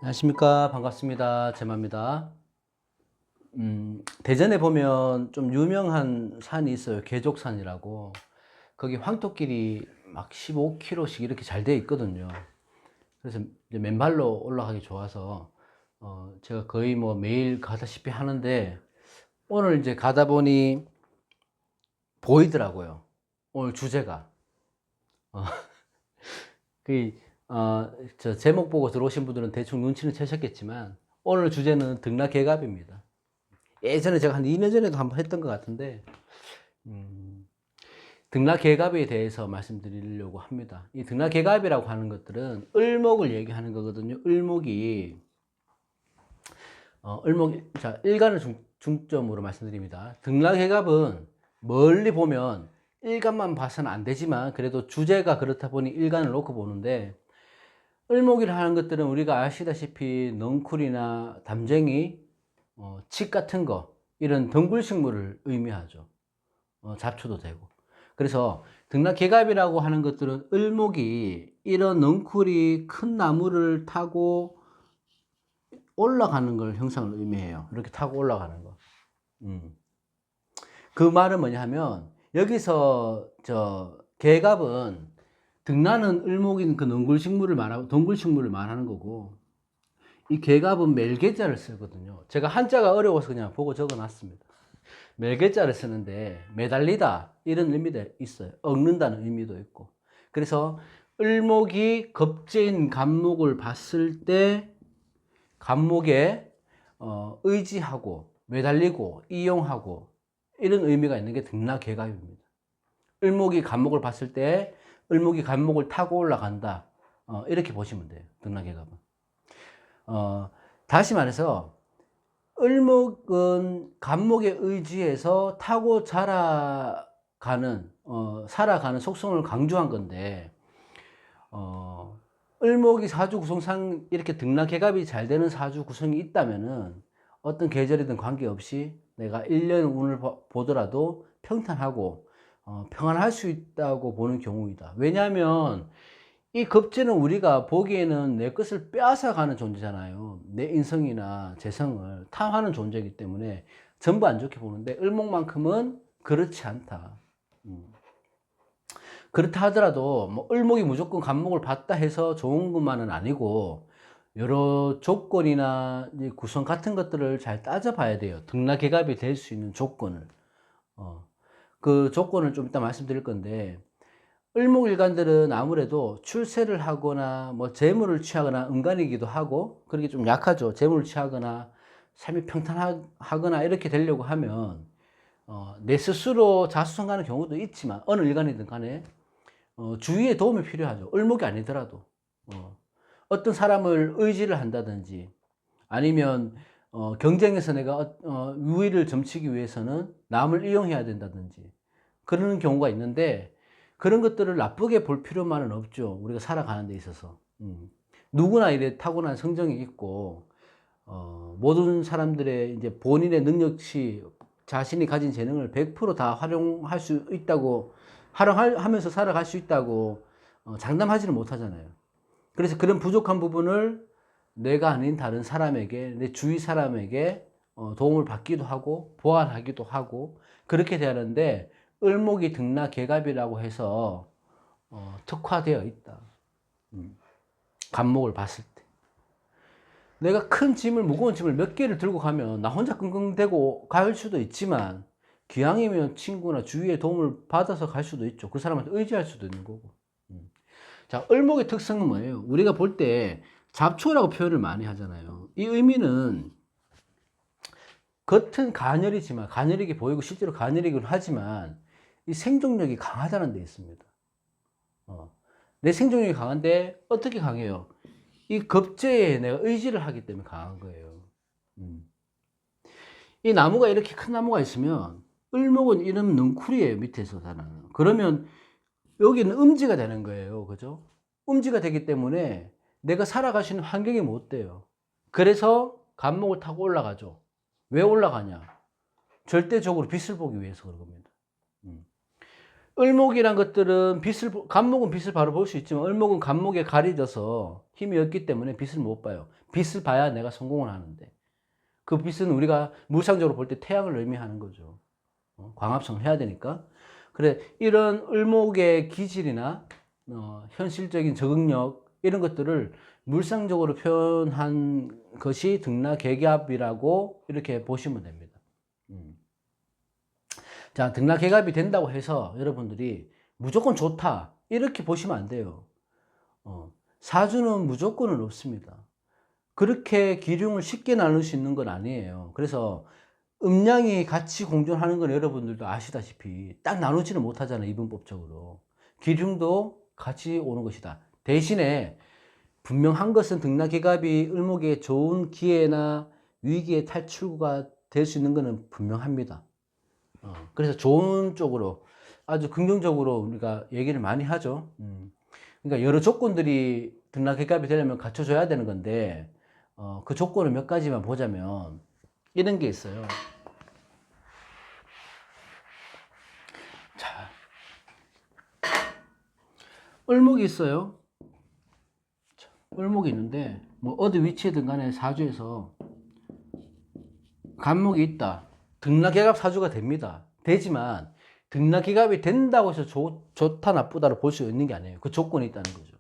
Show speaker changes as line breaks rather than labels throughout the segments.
안녕하십니까. 반갑습니다. 제마입니다. 대전에 보면 좀 유명한 산이 있어요. 계족산이라고. 거기 황토길이 막 15km씩 이렇게 잘 되어 있거든요. 그래서 이제 맨발로 올라가기 좋아서, 제가 거의 뭐 매일 가다시피 하는데, 오늘 이제 가다 보니 보이더라고요. 오늘 주제가. 어, 그, 저 제목 보고 들어오신 분들은 대충 눈치는 채셨겠지만, 오늘 주제는 등락개갑입니다. 예전에 제가 한 2년 전에도 한번 했던 것 같은데, 등락개갑에 대해서 말씀드리려고 합니다. 이 등락개갑이라고 하는 것들은 을목을 얘기하는 거거든요. 자, 일간을 중점으로 말씀드립니다. 등락개갑은 멀리 보면 일간만 봐서는 안 되지만, 그래도 주제가 그렇다 보니 일간을 놓고 보는데, 을목이라 하는 것들은 우리가 아시다시피 넝쿨이나 담쟁이, 칡 같은 거, 이런 덩굴식물을 의미하죠. 잡초도 되고. 그래서 등락개갑이라고 하는 것들은 을목이 이런 넝쿨이 큰 나무를 타고 올라가는 걸 형상을 의미해요. 이렇게 타고 올라가는 거. 그 말은 뭐냐 하면, 여기서 개갑은 등나는 을목인 그 덩굴식물을 말하는 거고, 이 개갑은 멜개자를 쓰거든요. 제가 한자가 어려워서 그냥 보고 적어 놨습니다. 멜개자를 쓰는데 매달리다 이런 의미도 있어요. 얽는다는 의미도 있고. 그래서 을목이 겁재인 갑목을 봤을 때 갑목에 의지하고 매달리고 이용하고 이런 의미가 있는 게 등락개갑입니다. 을목이 갑목을 봤을 때 을목이 갑목을 타고 올라간다. 이렇게 보시면 돼요. 등락개갑은. 다시 말해서 을목은 갑목에 의지해서 타고 살아가는 속성을 강조한 건데, 을목이 사주 구성상 이렇게 등락개갑이 잘 되는 사주 구성이 있다면은 어떤 계절이든 관계없이 내가 1년 운을 보더라도 평탄하고 평안할 수 있다고 보는 경우이다. 왜냐하면 이 겁재는 우리가 보기에는 내 것을 빼앗아가는 존재잖아요. 내 인성이나 재성을 탐하는 존재이기 때문에 전부 안 좋게 보는데, 을목만큼은 그렇지 않다. 그렇다 하더라도 뭐 을목이 무조건 갑목을 봤다 해서 좋은 것만은 아니고, 여러 조건이나 구성 같은 것들을 잘 따져봐야 돼요. 등락개갑이 될 수 있는 조건을. 그 조건을 좀 이따 말씀드릴 건데, 을목일간들은 아무래도 출세를 하거나 뭐 재물을 취하거나 음간이기도 하고, 그렇게 좀 약하죠. 재물을 취하거나 삶이 평탄하거나 이렇게 되려고 하면 내 스스로 자수성가하는 경우도 있지만, 어느 일간이든 간에 주위의 도움이 필요하죠. 을목이 아니더라도 어떤 사람을 의지를 한다든지, 아니면 경쟁에서 내가 우위를 점치기 위해서는 남을 이용해야 된다든지 그러는 경우가 있는데, 그런 것들을 나쁘게 볼 필요만은 없죠. 우리가 살아가는 데 있어서. 누구나 이래 타고난 성정이 있고, 모든 사람들의 이제 본인의 능력치, 자신이 가진 재능을 100%다 활용할 수 있다고, 활용하면서 살아갈 수 있다고 장담하지는 못하잖아요. 그래서 그런 부족한 부분을 내가 아닌 다른 사람에게, 내 주위 사람에게 도움을 받기도 하고 보완하기도 하고 그렇게 되는데, 을목이 등락개갑이라고 해서 특화되어 있다. 갑목을 봤을 때 내가 무거운 짐을 몇 개를 들고 가면 나 혼자 끙끙대고 갈 수도 있지만, 기왕이면 친구나 주위의 도움을 받아서 갈 수도 있죠. 그 사람한테 의지할 수도 있는 거고. 자, 을목의 특성은 뭐예요? 우리가 볼 때 잡초라고 표현을 많이 하잖아요. 이 의미는 겉은 가녀리게 보이고 실제로 가녀리긴 하지만, 이 생존력이 강하다는 데 있습니다. 내 생존력이 강한데 어떻게 강해요? 이 겁재에 내가 의지를 하기 때문에 강한 거예요. 이 나무가 이렇게 큰 나무가 있으면, 을목은 이런 넝쿨이에요. 밑에서 자라는. 그러면 여기는 음지가 되는 거예요. 그죠? 음지가 되기 때문에 내가 살아갈 수 있는 환경이 못 돼요. 그래서 갑목을 타고 올라가죠. 왜 올라가냐? 절대적으로 빛을 보기 위해서 그런 겁니다. 을목이란 것들은 갑목은 빛을 바로 볼 수 있지만, 을목은 갑목에 가려져서 힘이 없기 때문에 빛을 못 봐요. 빛을 봐야 내가 성공을 하는데, 그 빛은 우리가 물상적으로 볼 때 태양을 의미하는 거죠. 광합성을 해야 되니까. 그래, 이런 을목의 기질이나 현실적인 적응력 이런 것들을 물상적으로 표현한 것이 등락개갑이라고 이렇게 보시면 됩니다. 자, 등락개갑이 된다고 해서 여러분들이 무조건 좋다 이렇게 보시면 안 돼요. 사주는 무조건은 없습니다. 그렇게 기륭을 쉽게 나눌 수 있는 건 아니에요. 그래서 음양이 같이 공존하는 건 여러분들도 아시다시피 딱 나누지는 못하잖아요. 이분법적으로. 기륭도 같이 오는 것이다. 대신에 분명한 것은 등락개갑이 을목의 좋은 기회나 위기의 탈출구가 될 수 있는 것은 분명합니다. 그래서 좋은 쪽으로 아주 긍정적으로 우리가 얘기를 많이 하죠. 그러니까 여러 조건들이 등락개갑이 되려면 갖춰줘야 되는 건데 그 조건을 몇 가지만 보자면 이런 게 있어요. 자, 을목이 있어요. 자, 을목이 있는데 뭐 어디 위치에든 간에 사주에서 간목이 있다. 등락개갑 사주가 됩니다. 되지만 등락개갑이 된다고 해서 좋다 나쁘다를 볼 수 있는 게 아니에요. 그 조건이 있다는 거죠.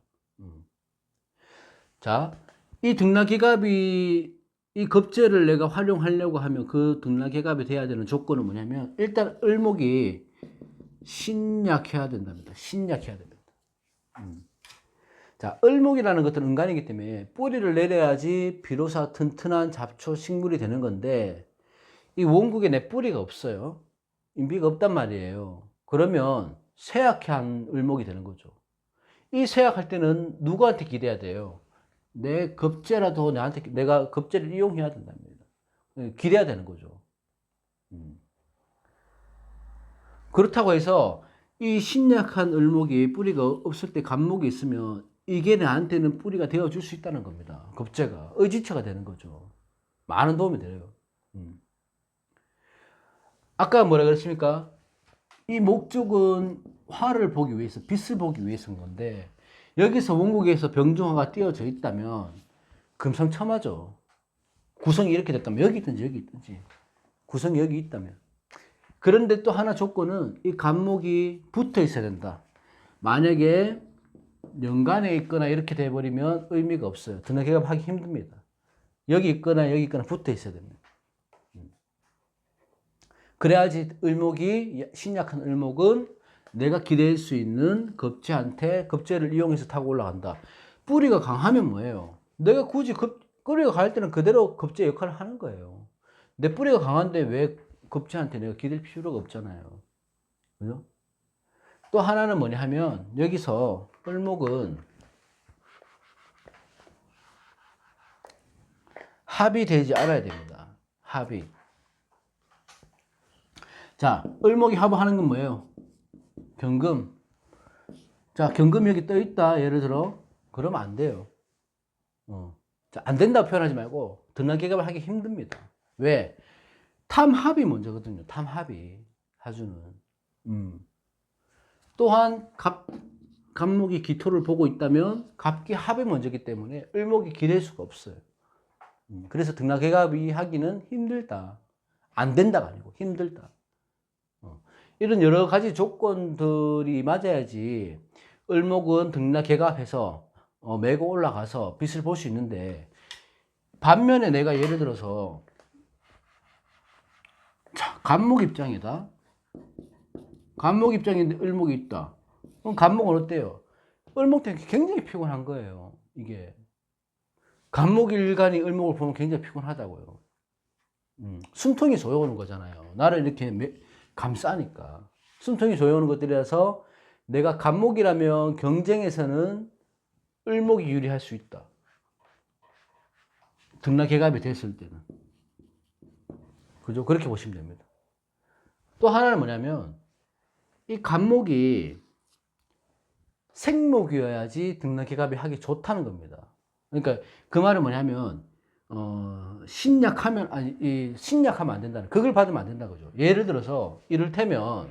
자, 이 등락개갑이 이 겁재를 내가 활용하려고 하면 그 등락개갑이 돼야 되는 조건은 뭐냐면 일단 을목이 신약해야 된답니다. 신약해야 됩니다. 자, 을목이라는 것은 은간이기 때문에 뿌리를 내려야지 비로소 튼튼한 잡초 식물이 되는 건데 이 원국에 내 뿌리가 없어요. 인비가 없단 말이에요. 그러면 쇠약한 을목이 되는 거죠. 이 쇠약할 때는 누구한테 기대야 돼요? 내 겁재라도 내가 겁재를 이용해야 된답니다. 기대야 되는 거죠. 그렇다고 해서 이 신약한 을목이 뿌리가 없을 때 간목이 있으면 이게 나한테는 뿌리가 되어줄 수 있다는 겁니다. 겁재가 의지처가 되는 거죠. 많은 도움이 돼요. 아까 뭐라 그랬습니까? 이 목적은 화를 보기 위해서, 빛을 보기 위해서인 건데 여기서 원국에서 병중화가 띄어져 있다면 금상첨화죠. 구성이 이렇게 됐다면 여기 있든지 여기 있든지 구성이 여기 있다면. 그런데 또 하나 조건은 이 간목이 붙어 있어야 된다. 만약에 연간에 있거나 이렇게 돼버리면 의미가 없어요. 등락개갑 하기 힘듭니다. 여기 있거나 여기 있거나 붙어 있어야 됩니다. 그래야지 을목이, 신약한 을목은 내가 기댈 수 있는 겁재한테 겁재를 이용해서 타고 올라간다. 뿌리가 강하면 뭐예요? 내가 굳이 뿌리가 강할 때는 그대로 겁재 역할을 하는 거예요. 내 뿌리가 강한데 왜 겁재한테 내가 기댈 필요가 없잖아요. 그죠? 또 하나는 뭐냐 하면 여기서 을목은 합이 되지 않아야 됩니다. 합이. 자, 을목이 합하는 건 뭐예요? 경금. 자, 경금이 여기 떠 있다. 예를 들어. 그러면 안 돼요. 자, 안 된다고 표현하지 말고 등락개갑을 하기 힘듭니다. 왜? 탐합이 먼저거든요. 탐합이. 사주는. 또한 갑목이 기토를 보고 있다면 갑기 합이 먼저기 때문에 을목이 기댈 수가 없어요. 그래서 등락개갑이 하기는 힘들다. 안 된다가 아니고 힘들다. 이런 여러 가지 조건들이 맞아야지 을목은 등락개갑해서 메고 올라가서 빛을 볼 수 있는데 반면에 내가 예를 들어서 자, 간목 입장이다. 간목 입장인데 을목이 있다. 그럼 간목은 어때요? 을목 때문에 굉장히 피곤한 거예요. 이게 간목일간이 을목을 보면 굉장히 피곤하다고요. 숨통이 조여오는 거잖아요. 나를 이렇게 감싸니까. 숨통이 조여오는 것들이라서 내가 간목이라면 경쟁에서는 을목이 유리할 수 있다. 등락개갑이 됐을 때는. 그죠? 그렇게 보시면 됩니다. 또 하나는 뭐냐면 이 간목이 생목이어야지 등락개갑이 하기 좋다는 겁니다. 그러니까 그 말은 뭐냐면 신약하면 신약하면 안 된다는, 그걸 받으면 안 된다는 거죠. 예를 들어서 이를테면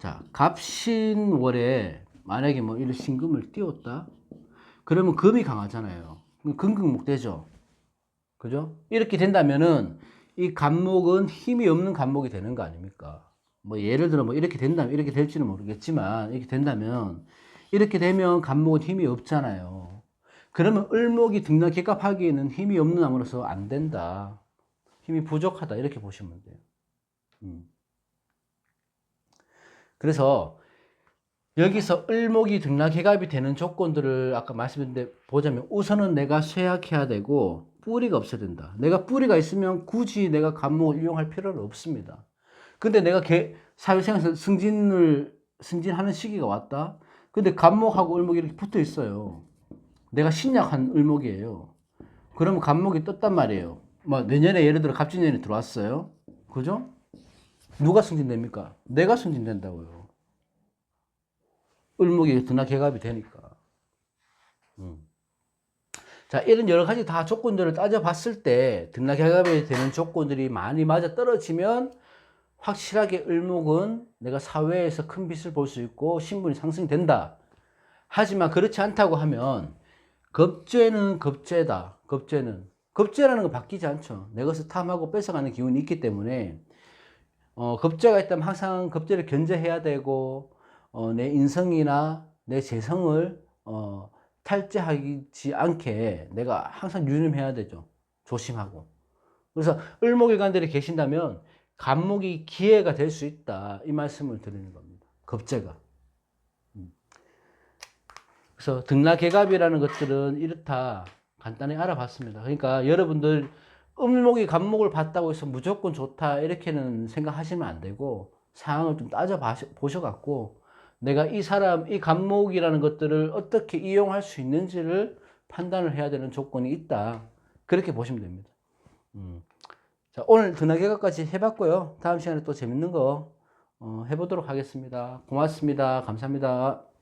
자, 갑신월에 만약에 뭐 이런 신금을 띄웠다. 그러면 금이 강하잖아요. 금극목되죠. 그죠? 이렇게 된다면은 이 간목은 힘이 없는 간목이 되는 거 아닙니까? 뭐 예를 들어 뭐 이렇게 된다면 이렇게 될지는 모르겠지만 이렇게 된다면 이렇게 되면 간목은 힘이 없잖아요. 그러면 을목이 등락개갑하기에는 힘이 없는 나무로서 안 된다. 힘이 부족하다 이렇게 보시면 돼요. 그래서 여기서 을목이 등락개갑이 되는 조건들을 아까 말씀드렸는데 보자면 우선은 내가 쇠약해야 되고 뿌리가 없어야 된다. 내가 뿌리가 있으면 굳이 내가 간목을 이용할 필요는 없습니다. 근데 내가 사회생활에서 승진하는 시기가 왔다. 근데 간목하고 을목이 이렇게 붙어 있어요. 내가 신약한 을목이에요. 그러면 간목이 떴단 말이에요. 뭐 내년에 예를 들어 갑진년이 들어왔어요. 그죠? 누가 승진됩니까? 내가 승진된다고요. 을목이 등락개갑이 되니까. 자, 이런 여러 가지 다 조건들을 따져봤을 때 등락개갑이 되는 조건들이 많이 맞아 떨어지면 확실하게 을목은 내가 사회에서 큰 빛을 볼 수 있고 신분이 상승된다. 하지만 그렇지 않다고 하면 겁죄는 겁죄다. 겁죄라는 건 바뀌지 않죠. 내 것을 탐하고 뺏어가는 기운이 있기 때문에 겁죄가 있다면 항상 겁죄를 견제해야 되고 내 인성이나 내 재성을 탈죄하지 않게 내가 항상 유념해야 되죠. 조심하고. 그래서 을목일간들이 계신다면 간목이 기회가 될 수 있다. 이 말씀을 드리는 겁니다. 겁재가. 그래서 등락개갑이라는 것들은 이렇다. 간단히 알아봤습니다. 그러니까 여러분들 을목이 간목을 봤다고 해서 무조건 좋다 이렇게는 생각하시면 안 되고 상황을 좀 따져 보셔갖고 내가 이 간목이라는 것들을 어떻게 이용할 수 있는지를 판단을 해야 되는 조건이 있다. 그렇게 보시면 됩니다. 자, 오늘 등락개갑까지 해봤고요. 다음 시간에 또 재밌는 거 해보도록 하겠습니다. 고맙습니다. 감사합니다.